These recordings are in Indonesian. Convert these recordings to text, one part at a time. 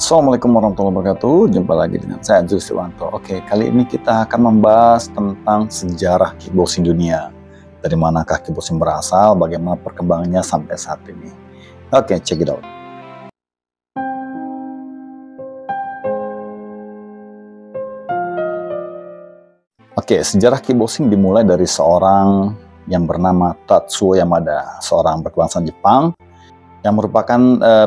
Assalamualaikum warahmatullahi wabarakatuh. Jumpa lagi dengan saya Juswanto. Oke, kali ini kita akan membahas tentang sejarah kickboxing dunia. Dari manakah kickboxing berasal, bagaimana perkembangannya sampai saat ini. Oke, check it out. Oke, sejarah kickboxing dimulai dari seorang yang bernama Tatsuo Yamada, seorang berkebangsaan Jepang yang merupakan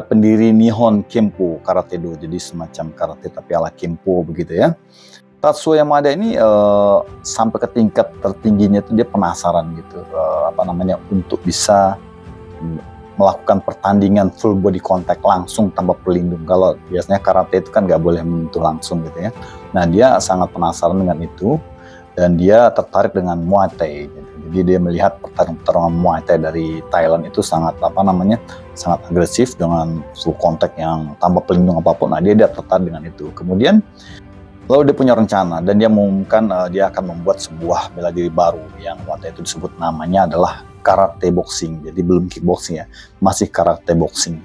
pendiri Nihon Kempo Karate Do, jadi semacam karate tapi ala Kempo begitu ya. Tatsuo Yamada ini sampai ke tingkat tertingginya itu dia penasaran gitu, untuk bisa melakukan pertandingan full body contact langsung tanpa pelindung. Kalau biasanya karate itu kan nggak boleh menyentuh langsung gitu ya. Nah, dia sangat penasaran dengan itu dan dia tertarik dengan Muay Thai gitu. Jadi dia melihat pertarungan Muay Thai dari Thailand itu sangat sangat agresif dengan full contact yang tanpa pelindung apapun. Nah, dia tertarik dengan itu. Kemudian lalu dia punya rencana dan dia mengumumkan dia akan membuat sebuah bela diri baru yang waktu itu disebut namanya adalah karate boxing. Jadi belum kickboxing ya, masih karate boxing.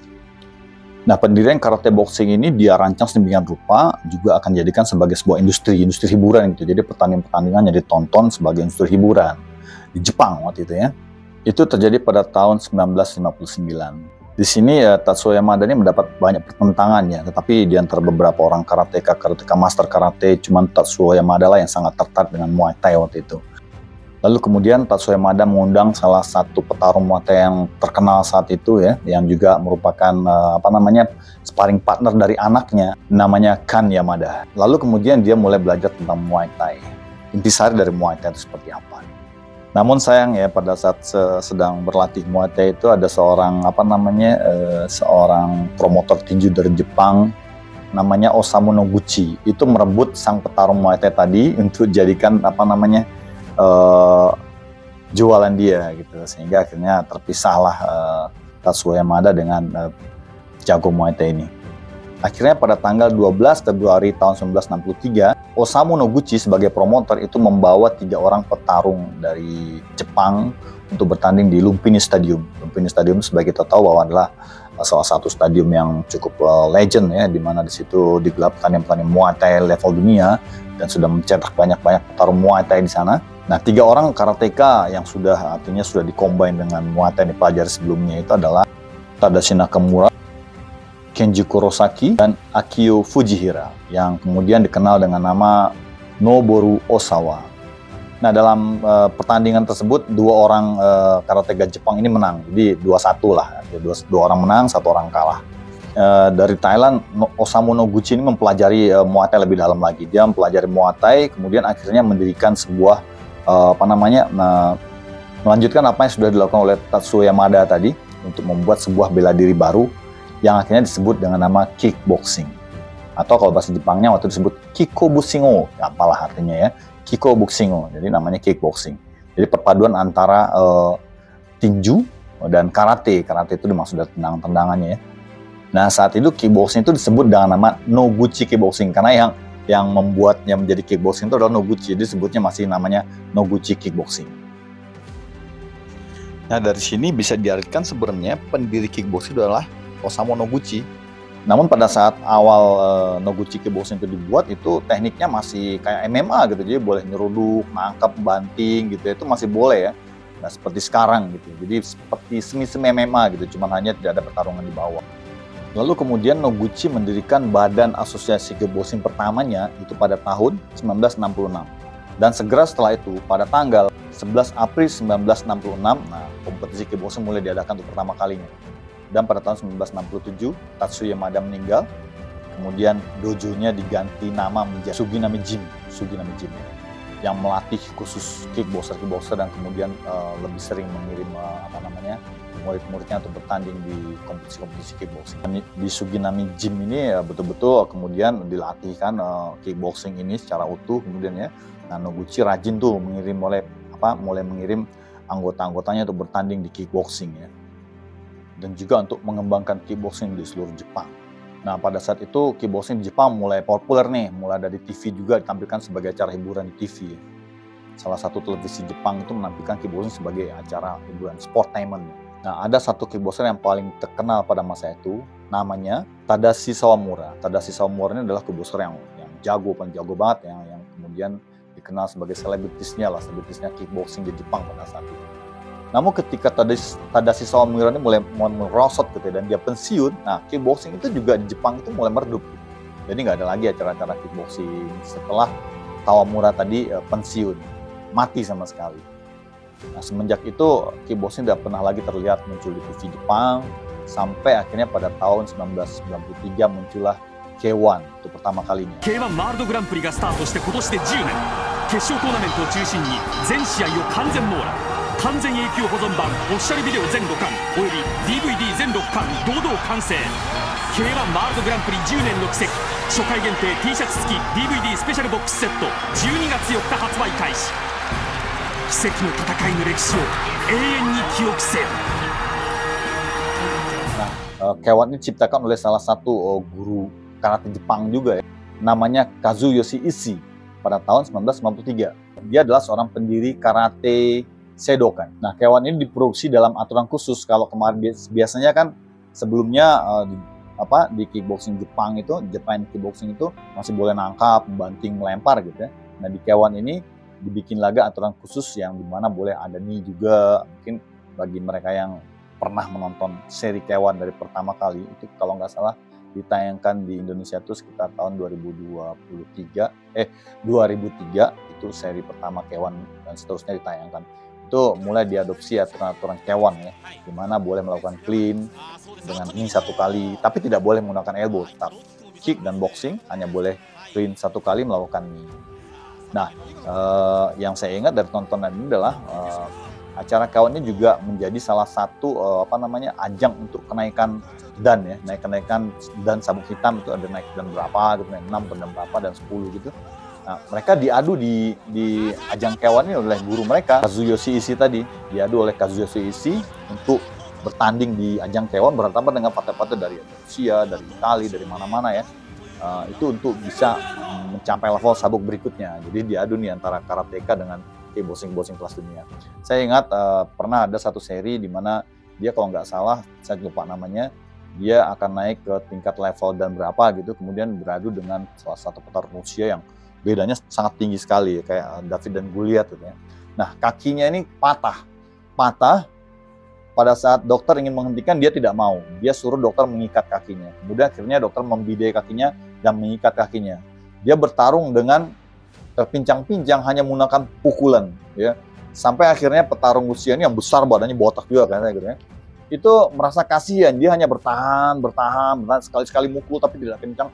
Nah, pendirian karate boxing ini dia rancang sedemikian rupa juga akan dijadikan sebagai sebuah industri hiburan gitu. Jadi pertandingan-pertandingannya ditonton sebagai industri hiburan di Jepang waktu itu ya. Itu terjadi pada tahun 1959. Di sini Tatsuo Yamada ini mendapat banyak pertentangan ya, tetapi di antara beberapa orang karateka master karate, cuman Tatsuo Yamada lah yang sangat tertarik dengan Muay Thai waktu itu. Lalu kemudian Tatsuo Yamada mengundang salah satu petarung Muay Thai yang terkenal saat itu ya, yang juga merupakan sparring partner dari anaknya, namanya Kan Yamada. Lalu kemudian dia mulai belajar tentang Muay Thai. Intisari dari Muay Thai itu seperti apa? Namun sayang ya, pada saat sedang berlatih Muay Thai itu ada seorang seorang promotor tinju dari Jepang namanya Osamu Noguchi. Itu merebut sang petarung Muay Thai tadi untuk jadikan jualan dia gitu, sehingga akhirnya terpisahlah Tatsuo Yamada dengan jago Muay Thai ini. Akhirnya pada tanggal 12 Februari tahun 1963, Osamu Noguchi sebagai promotor itu membawa 3 orang petarung dari Jepang untuk bertanding di Lumpini Stadium. Lumpini Stadium sebagai kita tahu bahwa adalah salah satu stadium yang cukup legend ya, di mana di situ digelar pertandingan Muay Thai level dunia dan sudah mencetak banyak petarung Muay Thai di sana. Nah, 3 orang karateka yang sudah dikombin dengan Muay Thai yang dipelajari sebelumnya itu adalah Tadashi Nakamura, Kenji Kurosaki, dan Akio Fujihira, yang kemudian dikenal dengan nama Noboru Osawa. Nah, dalam pertandingan tersebut 2 orang karateka Jepang ini menang, jadi 2-1 lah, 2 orang menang, 1 orang kalah. Dari Thailand, Osamu Noguchi ini mempelajari Muay Thai lebih dalam lagi. Dia mempelajari Muay Thai, kemudian akhirnya mendirikan sebuah melanjutkan apa yang sudah dilakukan oleh Tatsuo Yamada tadi untuk membuat sebuah bela diri baru yang akhirnya disebut dengan nama kickboxing, atau kalau bahasa Jepangnya waktu disebut kikobushingo, apalah artinya ya, kikobushingo, jadi namanya kickboxing. Jadi perpaduan antara tinju dan karate itu dimaksud dari tendangan-tendangannya ya. Nah, saat itu kickboxing itu disebut dengan nama Noguchi Kickboxing, karena yang membuatnya menjadi kickboxing itu adalah Noguchi, jadi sebutnya masih namanya Noguchi Kickboxing. Nah, dari sini bisa diartikan sebenarnya pendiri kickboxing adalah Osamu Noguchi. Namun pada saat awal Noguchi Kickboxing itu dibuat, itu tekniknya masih kayak MMA gitu, jadi boleh nyeruduk, nangkap, banting gitu, itu masih boleh ya. Nah, seperti sekarang gitu, jadi seperti semi MMA gitu, cuma hanya tidak ada pertarungan di bawah. Lalu kemudian Noguchi mendirikan Badan Asosiasi Kickboxing pertamanya itu pada tahun 1966. Dan segera setelah itu, pada tanggal 11 April 1966, nah, kompetisi kickboxing mulai diadakan untuk pertama kalinya. Dan pada tahun 1967, Tatsuo Yamada meninggal. Kemudian dojo-nya diganti nama menjadi Suginami Gym, yang melatih khusus kickboxer dan kemudian lebih sering mengirim murid-muridnya untuk bertanding di kompetisi kickboxing. Di Suginami Gym ini betul-betul kemudian dilatihkan kickboxing ini secara utuh kemudian ya. Nah, Noguchi rajin tuh mulai mengirim anggota-anggotanya untuk bertanding di kickboxing ya. Dan juga untuk mengembangkan kickboxing di seluruh Jepang. Nah, pada saat itu kickboxing di Jepang mulai populer nih, mulai dari TV juga ditampilkan sebagai acara hiburan di TV. Salah satu televisi Jepang itu menampilkan kickboxing sebagai acara hiburan, sportainment. Nah, ada satu kickboxer yang paling terkenal pada masa itu, namanya Tadashi Sawamura. Tadashi Sawamura ini adalah kickboxer yang jago, paling jago banget, yang kemudian dikenal sebagai selebritisnya kickboxing di Jepang pada saat itu. Namun ketika Tadashi Sawamura ini mulai merosot gitu dan dia pensiun, nah kickboxing itu juga di Jepang itu mulai meredup. Jadi nggak ada lagi acara-acara kickboxing setelah Sawamura tadi pensiun, mati sama sekali. Nah, semenjak itu kickboxing tidak pernah lagi terlihat muncul di TV Jepang, sampai akhirnya pada tahun 1993 muncullah K1 itu pertama kalinya. K1 ワールドグランプリがスタートして今年で10年、決勝トーナメントを中心に全試合を完全網羅、完全永久保存版オフィシャルビデオ全5巻および DVD 全6巻堂々完成。 K1 ワールドグランプリ10年の奇跡、初回限定 T シャツ付き DVD スペシャルボックスセット12月4日発売開始。奇跡の戦いの歴史を永遠に記憶せよ。 K1 ini diciptakan oleh salah satu guru karate Jepang juga ya, namanya Kazuyoshi Ishii pada tahun 1993. Dia adalah seorang pendiri karate Sedokan. Nah, K1 ini diproduksi dalam aturan khusus. Kalau kemarin biasanya kan sebelumnya di kickboxing Jepang itu, Japan kickboxing itu masih boleh nangkap, banting, melempar gitu ya. Nah, di K1 ini dibikin lagi aturan khusus yang dimana boleh ada knee juga. Mungkin bagi mereka yang pernah menonton seri K1 dari pertama kali, itu kalau nggak salah ditayangkan di Indonesia itu sekitar tahun 2003 itu seri pertama K1 dan seterusnya ditayangkan. Itu mulai diadopsi aturan-aturan K1 ya, dimana boleh melakukan clean dengan knee satu kali, tapi tidak boleh menggunakan elbow. Tetap kick dan boxing hanya boleh clean satu kali melakukan knee. Nah, yang saya ingat dari tontonan ini adalah acara K1 ini juga menjadi salah satu ajang untuk kenaikan dan ya, kenaikan dan sabuk hitam itu ada naik dan berapa gitu, naik 6 dan berapa dan 10 gitu. Nah, mereka diadu di ajang K1 ini oleh guru mereka, Kazuyoshi Ishii tadi. Diadu oleh Kazuyoshi Ishii untuk bertanding di ajang K1 berhadapan dengan partai-partai dari Rusia, dari Italia, dari mana-mana ya. Itu untuk bisa mencapai level sabuk berikutnya. Jadi diadu nih antara karateka dengan kickboxing kelas dunia. Saya ingat pernah ada satu seri di mana dia kalau nggak salah, saya lupa namanya, dia akan naik ke tingkat level dan berapa gitu, kemudian beradu dengan salah satu petarung Rusia yang bedanya sangat tinggi sekali, kayak David dan Goliath gitu ya. Nah, kakinya ini patah. Pada saat dokter ingin menghentikan, dia tidak mau. Dia suruh dokter mengikat kakinya. Kemudian akhirnya dokter membidai kakinya dan mengikat kakinya. Dia bertarung dengan terpincang-pincang hanya menggunakan pukulan ya. Sampai akhirnya petarung Rusia ini yang besar badannya botak juga kayaknya gitu ya. Itu merasa kasihan, dia hanya bertahan sekali-sekali mukul tapi tidak kencang,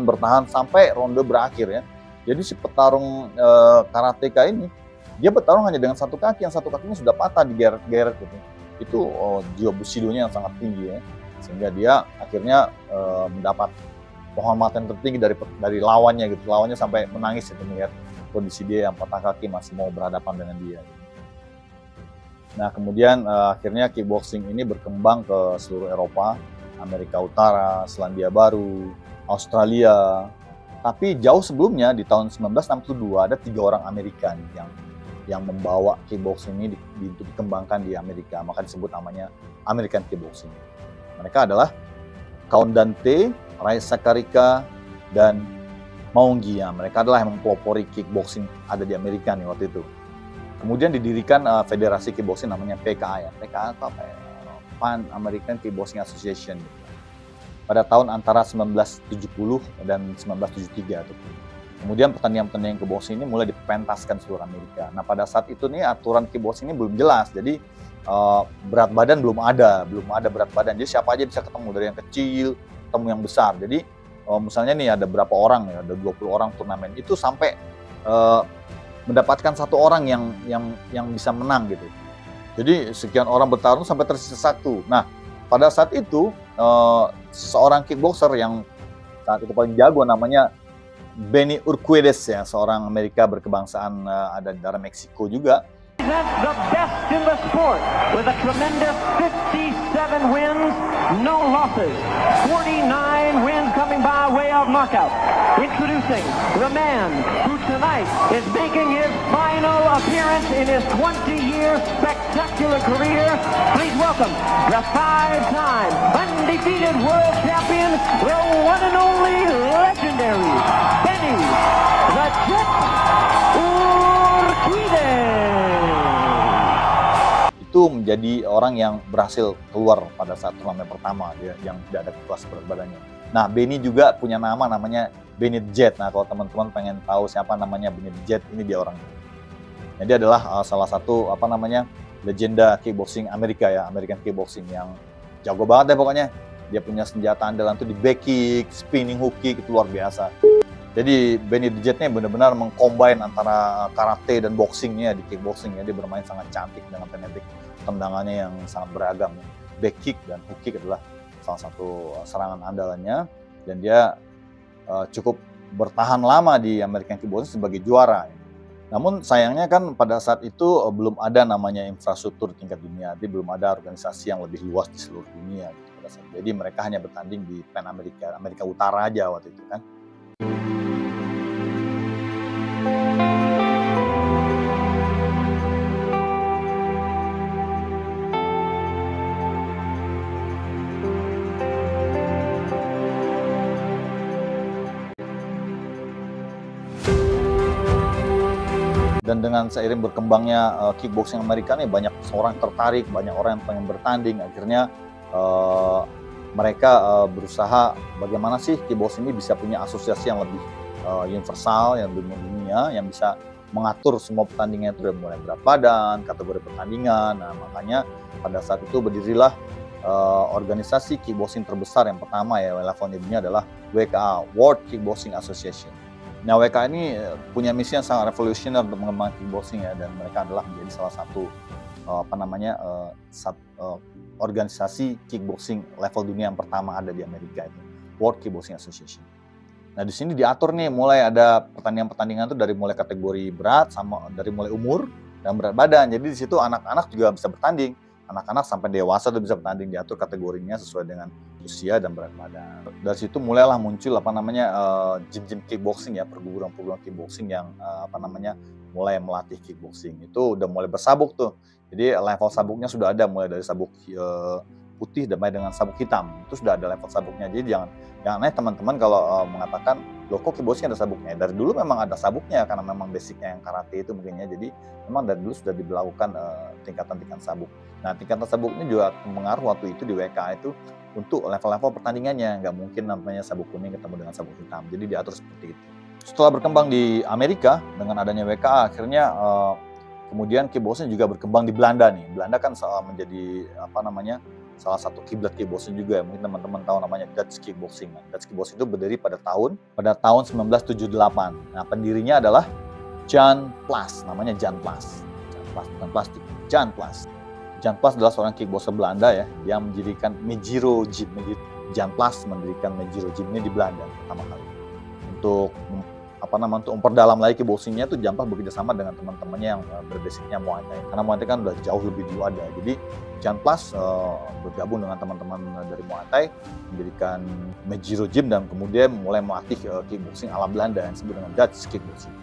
bertahan sampai ronde berakhir ya. Jadi si petarung karateka ini dia bertarung hanya dengan satu kaki, yang satu kakinya sudah patah digeret-geret gitu. Itu jiwa busidonya yang sangat tinggi ya, sehingga dia akhirnya mendapat penghormatan tertinggi dari lawannya gitu. Lawannya sampai menangis gitu melihat kondisi dia yang patah kaki masih mau berhadapan dengan dia. Nah, kemudian akhirnya kickboxing ini berkembang ke seluruh Eropa, Amerika Utara, Selandia Baru, Australia. Tapi jauh sebelumnya di tahun 1962 ada 3 orang Amerika yang membawa kickboxing ini dikembangkan di Amerika, maka disebut namanya American Kickboxing. Mereka adalah Count Dante, Rai Sakarika, dan Maungi. Mereka adalah yang mempelopori kickboxing ada di Amerika nih waktu itu. Kemudian didirikan federasi kickboxing namanya PKA ya. PKA itu apa ya? Pan American Kickboxing Association. Pada tahun antara 1970 dan 1973 tuh. Kemudian pertandingan-pertandingan kickboxing ini mulai dipentaskan seluruh Amerika. Nah, pada saat itu nih aturan kickboxing ini belum jelas. Jadi berat badan belum ada berat badan. Jadi siapa aja bisa ketemu, dari yang kecil ketemu yang besar. Jadi misalnya nih ada berapa orang ya, ada 20 orang turnamen, itu sampai mendapatkan 1 orang yang bisa menang gitu. Jadi sekian orang bertarung sampai tersisa 1. Nah, pada saat itu seorang kickboxer yang saat itu paling jago namanya Benny Urquidez ya, seorang Amerika berkebangsaan ada di darah Meksiko juga. The best in the sport with a tremendous 57 wins, no losses, 49 wins coming by way of knockout. Introducing the man who tonight is making his final appearance in his 20-year spectacular career. Please welcome the 5-time undefeated world champion, the one and only legendary Benny the Jet Urquidez. Itu menjadi orang yang berhasil keluar pada saat turnamen pertama, dia yang tidak ada kelas berat badannya. Nah, Benny juga punya namanya Benny the Jet. Nah, kalau teman-teman pengen tahu siapa namanya Benny the Jet, ini dia orangnya. Nah, dia adalah salah satu legenda kickboxing Amerika ya, American kickboxing yang jago banget deh pokoknya. Dia punya senjata andalan tuh di back kick, spinning hook kick, itu luar biasa. Jadi Benny the Jet-nya benar-benar mengcombine antara karate dan boxingnya di kickboxing ya. Dia bermain sangat cantik dengan teknik tendangannya yang sangat beragam. Back kick dan hook kick adalah salah satu serangan andalannya, dan dia cukup bertahan lama di American kickboxing sebagai juara. Namun sayangnya kan pada saat itu belum ada namanya infrastruktur tingkat dunia, jadi belum ada organisasi yang lebih luas di seluruh dunia gitu pada saat. Jadi mereka hanya bertanding di Pan Amerika Utara aja waktu itu kan. Dan dengan seiring berkembangnya kickboxing Amerika nih, banyak orang tertarik, banyak orang yang pengen bertanding. Akhirnya mereka berusaha bagaimana sih kickboxing ini bisa punya asosiasi yang lebih universal, yang dunia, yang bisa mengatur semua pertandingan itu dari mulai berat badan, kategori pertandingan. Nah, makanya pada saat itu berdirilah organisasi kickboxing terbesar yang pertama ya levelnya dunia adalah WKA, World Kickboxing Association. Nah, WK ini punya misi yang sangat revolusioner untuk mengembangkan kickboxing ya, dan mereka adalah menjadi salah satu organisasi kickboxing level dunia yang pertama ada di Amerika itu, World Kickboxing Association. Nah, di sini diatur nih mulai ada pertandingan-pertandingan itu dari mulai kategori berat sama dari mulai umur dan berat badan. Jadi di situ anak-anak juga bisa bertanding. Anak-anak sampai dewasa tuh bisa bertanding, diatur kategorinya sesuai dengan usia dan berat badan. Dari situ mulailah muncul gym-gym kickboxing ya, perguruan-perguruan kickboxing yang mulai melatih kickboxing. Itu udah mulai bersabuk tuh. Jadi level sabuknya sudah ada, mulai dari sabuk putih sampai dengan sabuk hitam. Itu sudah ada level sabuknya. Jadi jangan aneh teman-teman kalau mengatakan, loh kok kickboxing ada sabuknya? Dari dulu memang ada sabuknya karena memang basicnya yang karate itu mungkinnya. Jadi memang dari dulu sudah diberlakukan tingkatan-tingkatan sabuk. Nah, tingkatan sabuknya juga mempengaruhi waktu itu di WK itu untuk level-level pertandingannya. Nggak mungkin namanya sabuk kuning ketemu dengan sabuk hitam. Jadi diatur seperti itu. Setelah berkembang di Amerika dengan adanya WKA, akhirnya kemudian kickboxing juga berkembang di Belanda nih. Belanda kan menjadi salah satu kiblat kickboxing juga. Mungkin teman-teman tahu namanya Dutch Kickboxing. Dutch Kickboxing itu berdiri pada tahun 1978. Nah, pendirinya adalah Jan Plas, namanya Jan Plas. Jan Plas bukan plastik, Jan Plas. Jan Plas adalah seorang kickboxer Belanda ya, yang mendirikan Mejiro Gym. Jan Plas mendirikan Mejiro Gym ini di Belanda pertama kali. Untuk memperdalam lagi kickboxingnya itu Jan Plas bekerja sama dengan teman-temannya yang berbasicnya Muay Thai. Karena Muay Thai kan udah jauh lebih dulu ada. Jadi Jan Plas bergabung dengan teman-teman dari Muay Thai, mendirikan Mejiro Gym dan kemudian mulai melatih kickboxing ala Belanda yang disebut dengan Dutch Kickboxing.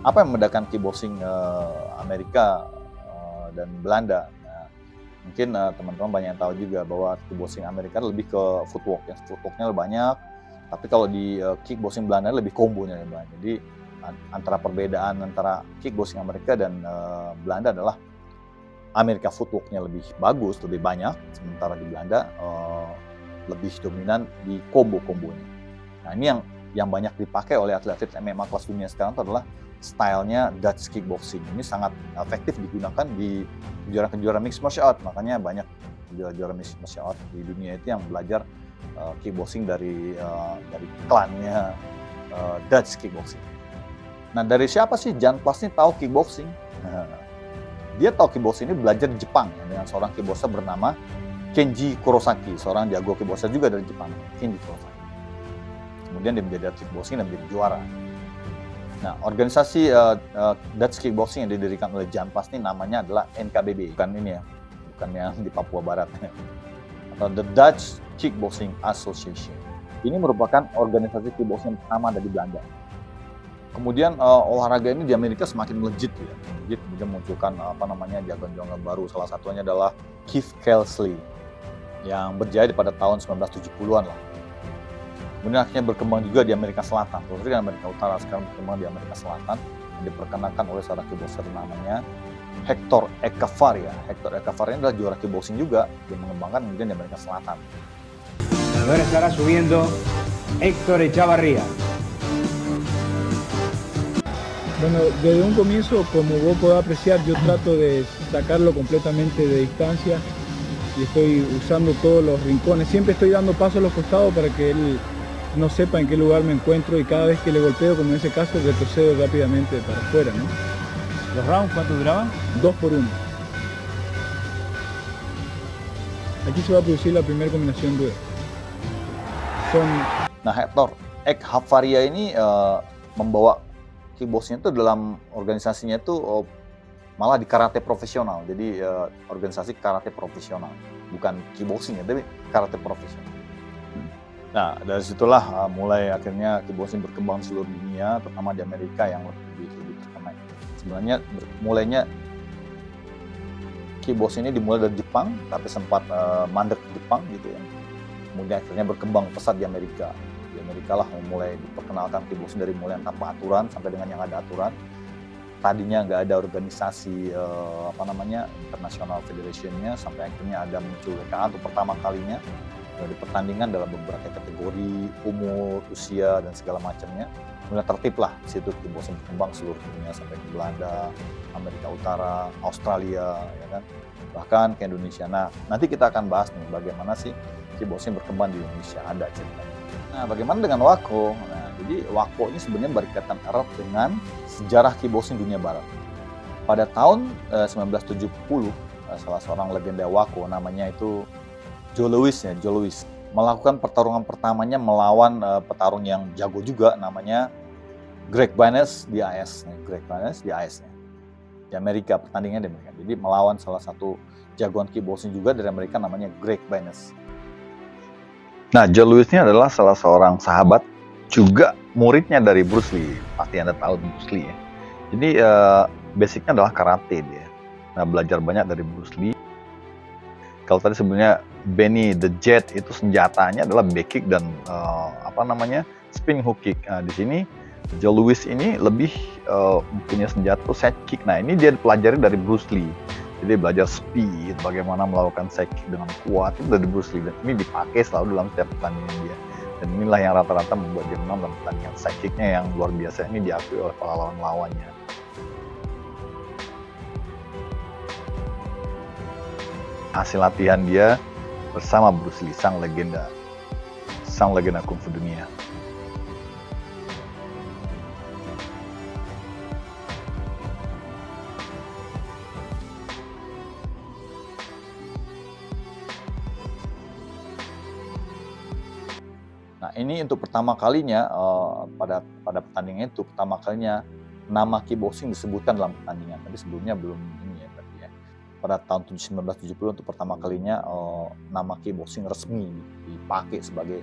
Apa yang membedakan kickboxing Amerika dan Belanda? Mungkin teman-teman banyak yang tahu juga bahwa kickboxing Amerika lebih ke footwork ya, footworknya lebih banyak. Tapi kalau di kickboxing Belanda lebih kombonya lebih banyak. Jadi antara perbedaan antara kickboxing Amerika dan Belanda adalah Amerika footworknya lebih bagus, lebih banyak, sementara di Belanda lebih dominan di kombo-kombonya. Nah, ini yang banyak dipakai oleh atlet-atlet MMA kelas dunia sekarang itu adalah stylenya Dutch Kickboxing. Ini sangat efektif digunakan di kejuaraan-kejuaraan mixed martial art. Makanya banyak juara mixed martial art di dunia itu yang belajar kickboxing dari klannya Dutch Kickboxing. Nah, dari siapa sih Jan Plas ini tahu kickboxing? Dia tahu kickboxing ini belajar di Jepang ya, dengan seorang kickboxer bernama Kenji Kurosaki, seorang jago kickboxer juga dari Jepang, Kenji Kurosaki. Kemudian dia menjadi atlet kickboxing dan menjadi juara. Nah, organisasi Dutch Kickboxing yang didirikan oleh Jan Plas ini namanya adalah NKBB. Bukan ini ya, bukan yang di Papua Barat. Atau The Dutch Kickboxing Association. Ini merupakan organisasi kickboxing pertama dari Belanda. Kemudian olahraga ini di Amerika semakin melejit ya. Melejit, kemudian munculkan jagoan-jagoan baru. Salah satunya adalah Keith Kelsley yang berjaya pada tahun 1970-an lah. Kemudian akhirnya berkembang juga di Amerika Selatan. Terus di Amerika Utara, sekarang berkembang di Amerika Selatan. Yang diperkenalkan oleh seorang kickboxer namanya Hector Echavarria. Hector Echavarria adalah juara kickboxing juga yang mengembangkan kemudian di Amerika Selatan. Ahora estará subiendo Héctor Echavarría. Bueno, desde un comienzo, como vos podés apreciar, yo trato de sacarlo completamente de distancia y estoy usando todos los rincones. Siempre estoy dando pasos a los costados para que él no sepa en qué lugar me encuentro y cada vez que le golpeo, como en ese caso, retrocedo rápidamente para afuera, ¿no? ¿Los rounds cuánto duraban? 2 por 1. Aquí se va a producir la primera combinación duel. Nah, Hector Echavarria ini membawa kickboxing itu dalam organisasinya itu malah di karate profesional. Jadi organisasi karate profesional, bukan kickboxing ya, tapi karate profesional. Nah, dari situlah mulai akhirnya kickboxing berkembang di seluruh dunia, terutama di Amerika yang lebih terkenal. Sebenarnya mulainya kickboxing ini dimulai dari Jepang, tapi sempat mandek di Jepang gitu ya. Kemudian akhirnya berkembang pesat di Amerika. Di Amerika lah mulai diperkenalkan kickboxing dari mulai tanpa aturan sampai dengan yang ada aturan. Tadinya nggak ada organisasi International Federation-nya, sampai akhirnya ada muncul WKA untuk pertama kalinya di pertandingan dalam beberapa kategori, umur, usia, dan segala macamnya. Kemudian tertib lah di situ kickboxing berkembang seluruh dunia sampai ke Belanda, Amerika Utara, Australia, ya kan, bahkan ke Indonesia. Nah, nanti kita akan bahas nih bagaimana sih kickboxing berkembang di Indonesia, ada ceritanya. Nah, bagaimana dengan WAKO? Nah, jadi WAKO ini sebenarnya berkaitan erat dengan sejarah kickboxing dunia barat. Pada tahun 1970, salah seorang legenda WAKO namanya itu Joe Louis melakukan pertarungan pertamanya melawan petarung yang jago juga namanya Greg Barnes di AS. Greg Barnes di AS di Amerika, pertandingannya di Amerika. Jadi melawan salah satu jagoan kickboxing juga dari Amerika namanya Greg Barnes. Nah, Joe Louis ini adalah salah seorang sahabat juga muridnya dari Bruce Lee. Pasti Anda tahu Bruce Lee ya. Jadi basicnya adalah karate dia. Nah, belajar banyak dari Bruce Lee. Kalau tadi sebenarnya Benny the Jet itu senjatanya adalah back kick dan spin hook kick. Nah, di sini Joe Louis ini lebih punya senjata side kick. Nah, ini dia dipelajari dari Bruce Lee. Jadi belajar speed, bagaimana melakukan side kick dengan kuat itu dari Bruce Lee. Dan ini dipakai selalu dalam setiap pertandingan dia. Dan inilah yang rata-rata membuat dia menang dalam pertandingan side kicknya yang luar biasa ini diakui oleh para lawan-lawannya. Hasil latihan dia bersama Bruce Lee, sang legenda kungfu dunia. Nah, ini untuk pertama kalinya pada pertandingan itu pertama kalinya nama kickboxing disebutkan dalam pertandingan. Tapi sebelumnya belum ini ya berarti ya. Pada tahun 1970 untuk pertama kalinya nama kickboxing resmi dipakai sebagai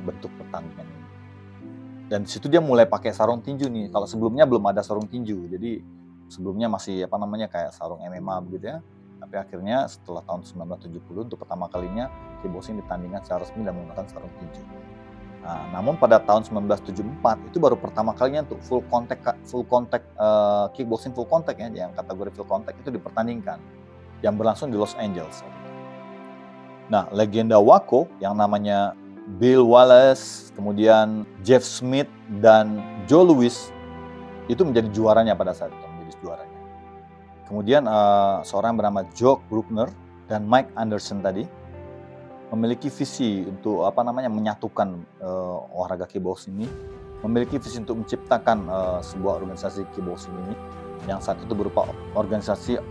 bentuk pertandingan ini. Dan di situ dia mulai pakai sarung tinju nih. Kalau sebelumnya belum ada sarung tinju. Jadi sebelumnya masih kayak sarung MMA begitu ya. Tapi akhirnya setelah tahun 1970 untuk pertama kalinya kickboxing ditandingkan secara resmi dan menggunakan sarung tinju. Nah, namun pada tahun 1974 itu baru pertama kalinya untuk full contact kickboxing full contact ya, yang kategori full contact itu dipertandingkan yang berlangsung di Los Angeles. Nah, legenda WAKO yang namanya Bill Wallace, kemudian Jeff Smith dan Joe Louis itu menjadi juaranya pada saat itu, menjadi juaranya. Kemudian seorang yang bernama Joe Bruckner dan Mike Anderson tadi memiliki visi untuk menyatukan olahraga kickboxing ini, memiliki visi untuk menciptakan sebuah organisasi kickboxing ini yang saat itu berupa organisasi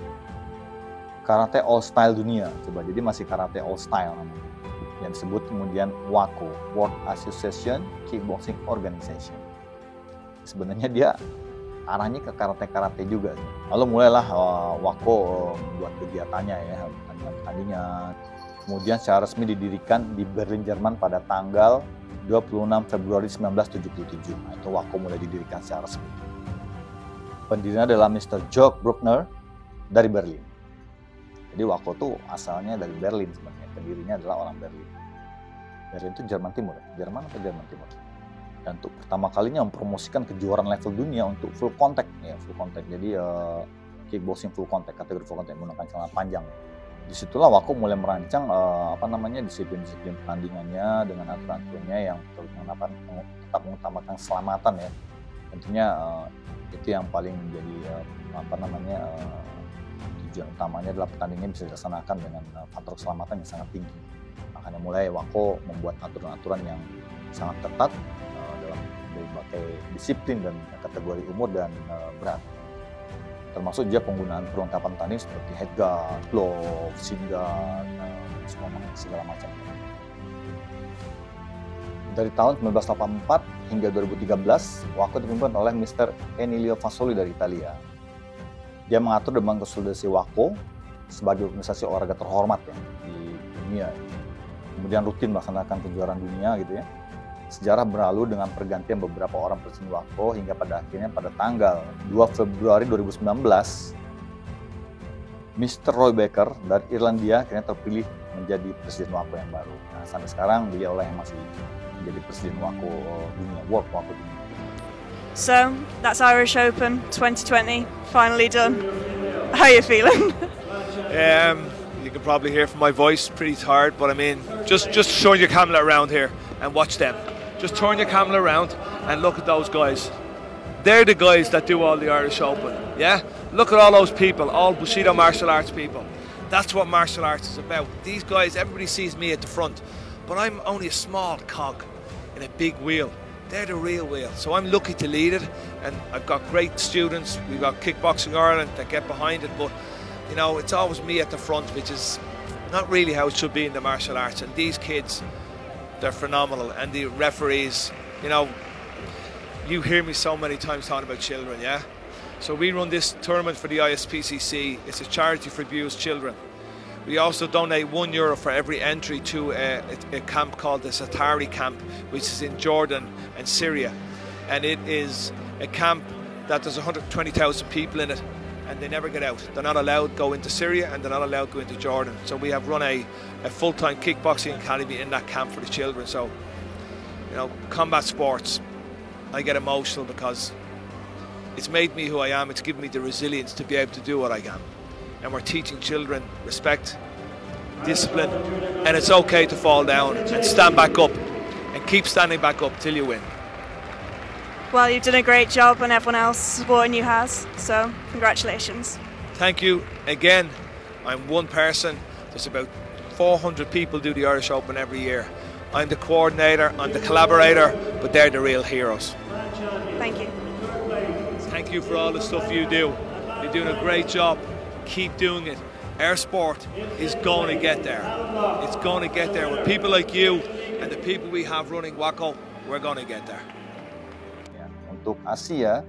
karate all style dunia. Jadi masih karate all style namanya, yang disebut kemudian WAKO, World Association Kickboxing Organization. Sebenarnya dia arahnya ke karate juga. Lalu mulailah WAKO membuat kegiatannya ya, pertandingan. Kemudian secara resmi didirikan di Berlin, Jerman pada tanggal 26 Februari 1977. Nah, itu WAKO mulai didirikan secara resmi. Pendirinya adalah Mr. Jörg Bruckner dari Berlin. Jadi WAKO itu asalnya dari Berlin sebenarnya. Pendirinya adalah orang Berlin. Berlin itu Jerman Timur ya? Jerman atau Jerman Timur? Dan untuk pertama kalinya mempromosikan kejuaraan level dunia untuk full contact. Ya, full contact. Jadi kickboxing full contact, kategori full contact menggunakan celana panjang. Disitulah WAKO mulai merancang disiplin-disiplin pertandingannya dengan aturan-aturannya yang tetap mengutamakan keselamatan ya. Tentunya itu yang paling menjadi tujuan utamanya adalah pertandingan bisa dilaksanakan dengan faktor keselamatan yang sangat tinggi. Makanya mulai WAKO membuat aturan-aturan yang sangat ketat dalam berbagai disiplin dan kategori umur dan berat. Termasuk juga penggunaan perlengkapan tanding seperti headguard, glove, shin guard, segala macam. Dari tahun 1984 hingga 2013, WAKO dipimpin oleh Mr. Emilio Fasoli dari Italia. Dia mengatur dan mengkonsolidasi WAKO sebagai organisasi olahraga terhormat ya, di dunia. Kemudian rutin melaksanakan kejuaraan dunia gitu ya. Sejarah berlalu dengan pergantian beberapa orang presiden WAKO hingga pada akhirnya pada tanggal 2 Februari 2019, Mr. Roy Baker dari Irlandia akhirnya terpilih menjadi presiden WAKO yang baru. Nah, sampai sekarang beliaulah yang masih menjadi presiden WAKO dunia, World WAKO dunia. So, that's Irish Open 2020, finally done. How are you feeling? You can probably hear from my voice, pretty tired, but I mean, just showing your camera around here and watch them. Just turn your camera around and look at those guys. They're the guys that do all the Irish Open, yeah? Look at all those people, all Bushido martial arts people. That's what martial arts is about. These guys, everybody sees me at the front, but I'm only a small cog in a big wheel. They're the real wheel. So I'm lucky to lead it, and I've got great students. We've got Kickboxing Ireland that get behind it, but you know, it's always me at the front, which is not really how it should be in the martial arts. And these kids, they're phenomenal. And the referees, you know, you hear me so many times talking about children, yeah? So we run this tournament for the ISPCC. It's a charity for abused children. We also donate €1 for every entry to a camp called the Satari camp, which is in Jordan and Syria. And it is a camp that there's 120,000 people in it, and they never get out. They're not allowed to go into Syria, and they're not allowed to go into Jordan. So we have run a full-time kickboxing academy in that camp for the children. So, you know, combat sports, I get emotional because it's made me who I am. It's given me the resilience to be able to do what I can. And we're teaching children respect, discipline, and it's okay to fall down and stand back up and keep standing back up till you win. Well, you've done a great job and everyone else supporting you has, so congratulations. Thank you. Again, I'm one person. There's about 400 people do the Irish Open every year. I'm the coordinator, I'm the collaborator, but they're the real heroes. Thank you. Thank you for all the stuff you do. You're doing a great job. Keep doing it. Our sport is going to get there. It's going to get there. With people like you and the people we have running WAKO, we're going to get there. Untuk Asia,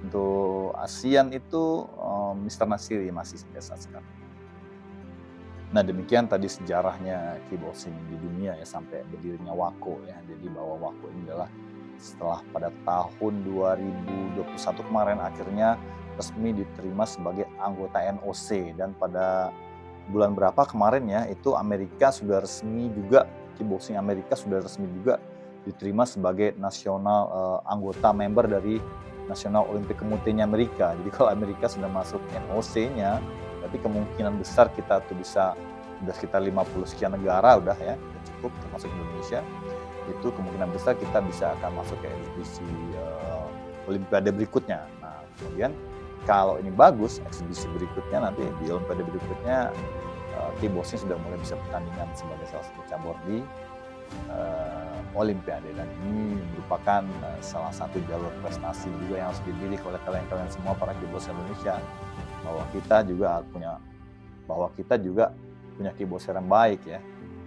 untuk ASEAN itu Mr. Nasiri masih biasa sekarang. Nah, demikian tadi sejarahnya kickboxing di dunia ya sampai berdirinya WAKO ya. Jadi bahwa WAKO ini adalah setelah pada tahun 2021 kemarin akhirnya resmi diterima sebagai anggota NOC, dan pada bulan berapa kemarin ya itu Amerika sudah resmi juga, kickboxing Amerika sudah resmi juga diterima sebagai nasional anggota member dari National Olympic Committee-nya Amerika. Jadi kalau Amerika sudah masuk NOC-nya, berarti kemungkinan besar kita tuh bisa udah sekitar 50 sekian negara udah ya, udah cukup termasuk Indonesia. Itu kemungkinan besar kita bisa akan masuk ke eksibisi Olimpiade berikutnya. Nah, kemudian kalau ini bagus, eksibisi berikutnya nanti di Olimpiade berikutnya kickboxing sudah mulai bisa pertandingan sebagai salah satu cabur di Olimpiade, dan ini merupakan salah satu jalur prestasi juga yang harus dimiliki oleh kalian-kalian semua para kickboxer Indonesia, bahwa kita juga punya kickboxer yang baik ya,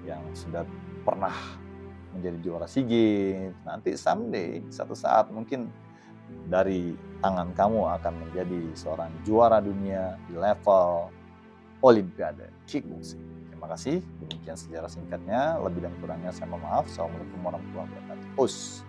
yang sudah pernah menjadi juara SEA Games. Nanti someday, satu saat mungkin dari tangan kamu akan menjadi seorang juara dunia di level Olimpiade kickboxing. Terima Terima kasih. Demikian sejarah singkatnya. Lebih dan kurangnya saya mohon maaf. Assalamualaikum warahmatullahi wabarakatuh. Us.